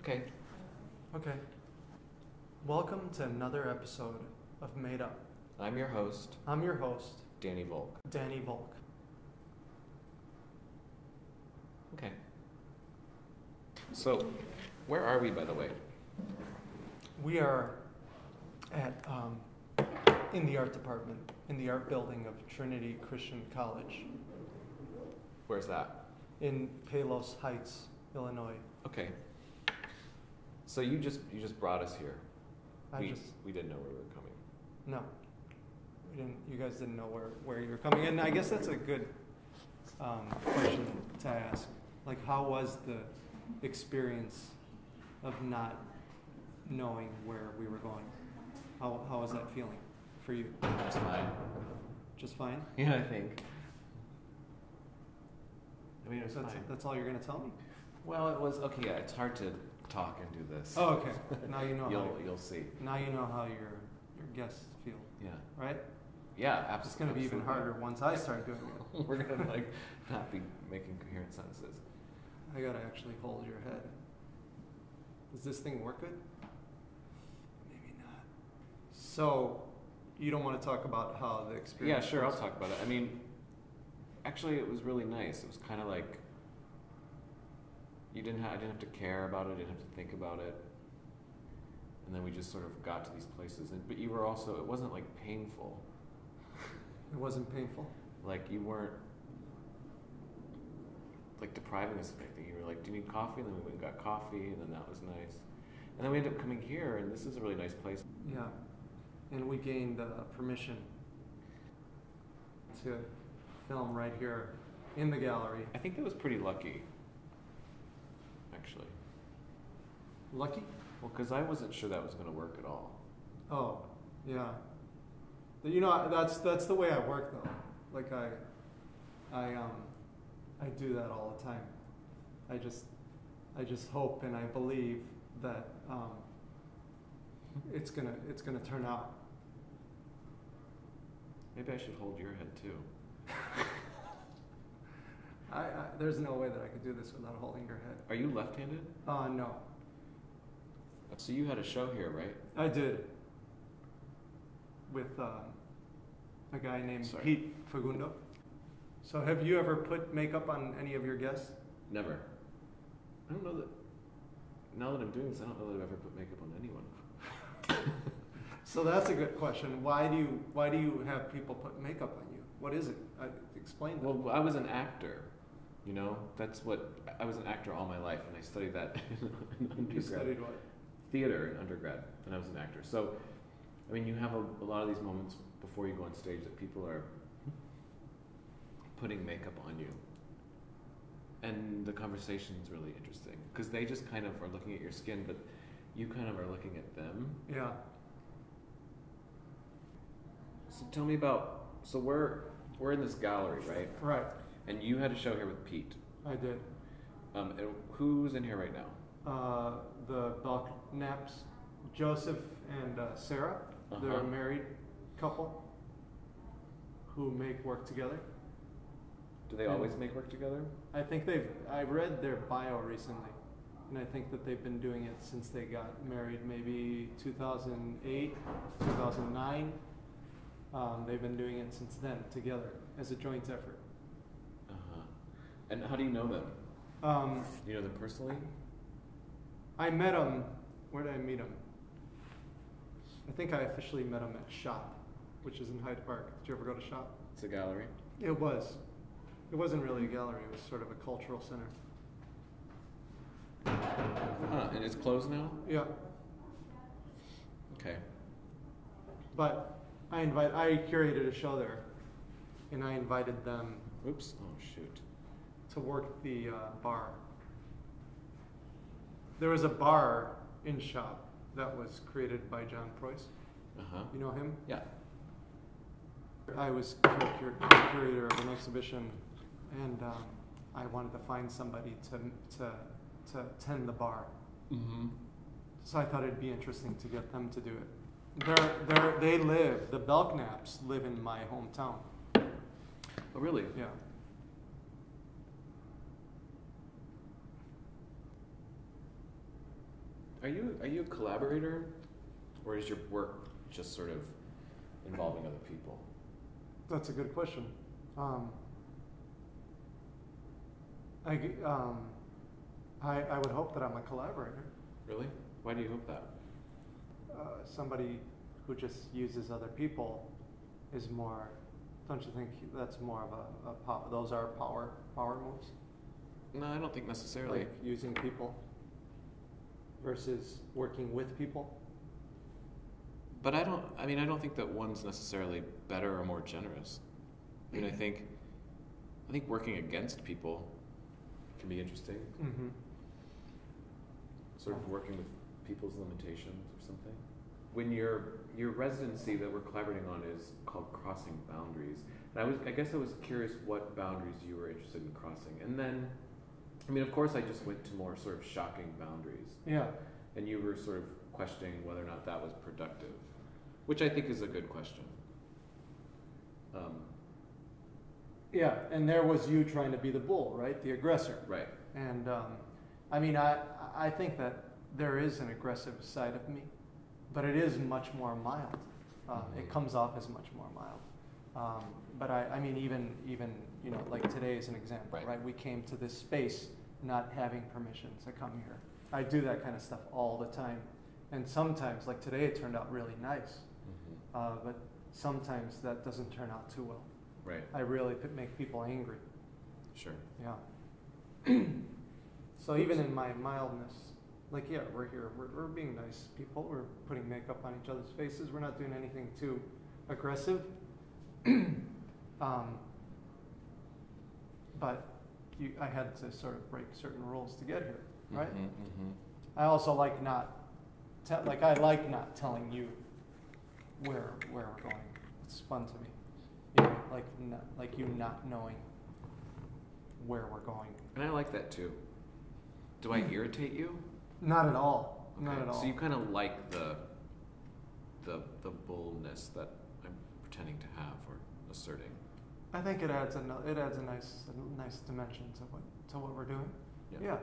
Okay. Okay. Welcome to another episode of Made Up. I'm your host, I'm your host, Danny Volk. Danny Volk. Okay. So, where are we, by the way? We are at in the art department, in the art building of Trinity Christian College Where's that? in Palos Heights, Illinois. Okay. So you just brought us here. We didn't know where we were coming. No, we didn't. You guys didn't know where you were coming, and I guess that's a good question to ask. Like, how was the experience of not knowing where we were going? How was that feeling for you? That's fine. Just fine? Yeah, I think. I mean, it was fine. That's all you're gonna tell me? Well, it was okay. Yeah, it's hard to talk and do this. Oh, okay. Now you know. You'll see. Now you know how your guests feel. Yeah. Right? Yeah, absolutely. It's gonna be even harder once I start doing it. We're gonna not be making coherent sentences. I gotta actually hold your head. Does this thing work good? Maybe not. So, you don't want to talk about how the experience? Yeah, sure. was? I'll talk about it. I mean, actually, it was really nice. It was kind of like I didn't have to care about it. I didn't have to think about it. And then we just sort of got to these places. But you were also. It wasn't like painful. It wasn't painful. Like you weren't like depriving us of anything. You were like, "Do you need coffee?" And then we went and got coffee, and then that was nice. And then we ended up coming here, and this is a really nice place. Yeah, and we gained permission to film right here in the gallery. I think that was pretty lucky, actually. Lucky? Well, because I wasn't sure that was going to work at all. Oh, yeah. You know, that's the way I work though. Like I do that all the time. I just hope and I believe that it's gonna turn out. Maybe I should hold your head too. There's no way that I could do this without holding your head. Are you left-handed? No. So you had a show here, right? I did. With a guy named Pete Fagundo. So have you ever put makeup on any of your guests? Never. I don't know that. Now that I'm doing this, I don't know that I've ever put makeup on anyone. So that's a good question. Why do you have people put makeup on you? What is it? Explain that. Well, I was an actor. You know, I was an actor all my life, and I studied that in undergrad. You studied what? Theater in undergrad, and I was an actor. So, I mean, you have a lot of these moments before you go on stage that people are putting makeup on you. And the conversation is really interesting because they just kind of are looking at your skin, but you kind of are looking at them. Yeah. So tell me about, so we're in this gallery, right? Right. And you had a show here with Pete. I did. And who's in here right now? The Boldness, Joseph and Sarah. Uh-huh. They're a married couple who make work together. Do they always make work together? I think I read their bio recently, and I think that they've been doing it since they got married, maybe 2008, 2009. They've been doing it since then, together, as a joint effort. Uh-huh. And how do you know them? Do you know them personally? I met them, where did I meet them? I think I officially met them at Shop, which is in Hyde Park. Did you ever go to Shop? It's a gallery? It was. It wasn't really a gallery, it was sort of a cultural center. And it's closed now? Yeah. Okay. But I curated a show there, and I invited them. Oops. Oh, shoot. To work the bar. There was a bar in Shop that was created by John Preuss. Uh-huh. You know him? Yeah. I was curator of an exhibition, and I wanted to find somebody to tend the bar. Mm-hmm. So I thought it'd be interesting to get them to do it. The Belknaps live in my hometown. Oh, really? Yeah. Are you a collaborator, or is your work just sort of involving other people? That's a good question. I would hope that I'm a collaborator. Really? Why do you hope that? Somebody who just uses other people is more. Don't you think that's more of those are power moves? No, I don't think necessarily. Like using people versus working with people. But I don't think that one's necessarily better or more generous. I mean, I think working against people can be interesting. Mm-hmm. Sort of working with people's limitations or something. When your residency that we're collaborating on is called Crossing Boundaries, and I guess I was curious what boundaries you were interested in crossing. And then, I mean, of course, I just went to more sort of shocking boundaries. Yeah. And you were sort of questioning whether or not that was productive, which I think is a good question. Yeah, and there was you trying to be the bull, right? The aggressor. Right. And I mean, I think that there is an aggressive side of me, but it is much more mild. It comes off as much more mild. But I mean, even you know, like today is an example, right? We came to this space not having permission to come here. I do that kind of stuff all the time, and sometimes, like today, it turned out really nice. But sometimes that doesn't turn out too well. Right. I really make people angry. Sure. Yeah. So even in my mildness, like, yeah, we're here. We're being nice people. We're putting makeup on each other's faces. We're not doing anything too aggressive. But I had to sort of break certain rules to get here, right? I also like not telling you where we're going. It's fun to me. You know, like you not knowing where we're going. And I like that too. Do I irritate you? Not at all. Okay. Not at all. So you kind of like the boldness that I'm pretending to have or asserting. I think it adds a nice dimension to what we're doing. Yeah.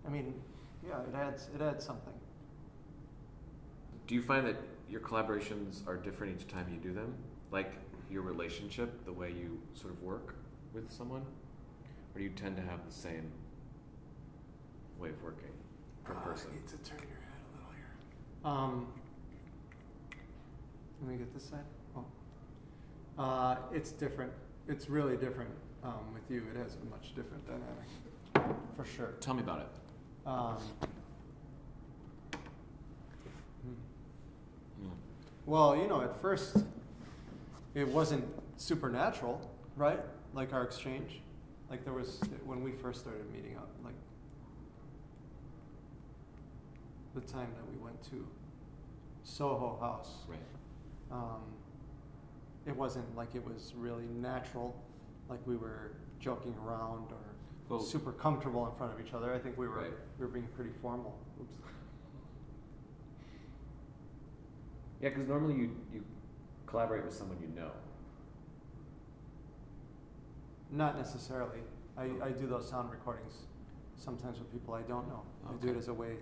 I mean, yeah, it adds something. Do you find that your collaborations are different each time you do them? Like your relationship, the way you sort of work with someone? Or do you tend to have the same way of working per person? I need to turn your head a little here. Let me get this side. Oh. It's different. It's really different with you. It has a much different dynamic, for sure. Tell me about it. Well, you know, at first, it wasn't supernatural, right? Like our exchange. Like there was, when we first started meeting up, like the time that we went to Soho House. Right. It wasn't like it was really natural, like we were joking around or super comfortable in front of each other. I think we were being pretty formal. Oops. Yeah, because normally you collaborate with someone you know. Not necessarily. I do those sound recordings sometimes with people I don't know. I do it as a way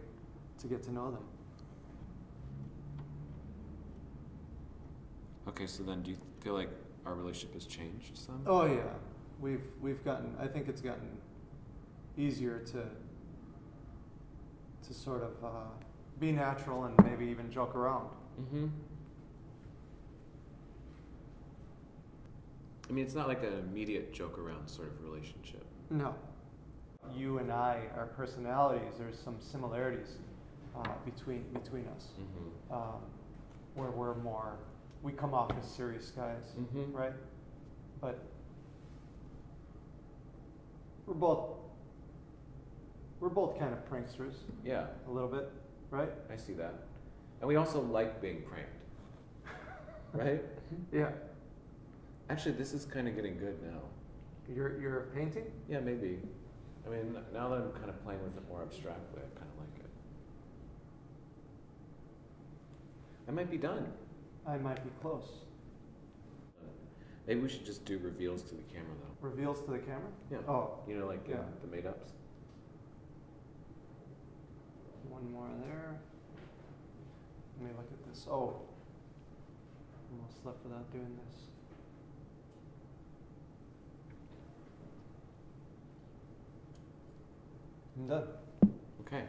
to get to know them. Okay, so then do you feel like our relationship has changed some? Oh yeah, we've gotten. I think it's gotten easier to sort of be natural and maybe even joke around. Mm-hmm. I mean, it's not like an immediate joke around sort of relationship. No. You and I, our personalities, there's some similarities between us, where we come off as serious guys, right? But we're both kind of pranksters. Yeah. A little bit, right? I see that. And we also like being pranked, right? Yeah. Actually, this is kind of getting good now. You're painting? Yeah, maybe. I mean, now that I'm kind of playing with it more abstractly, I kind of like it. I might be done. I might be close. Maybe we should just do reveals to the camera, though. Reveals to the camera? Yeah. Oh. You know, like the made-ups? One one more there. Let me look at this. Oh, almost left without doing this. I'm done. Okay.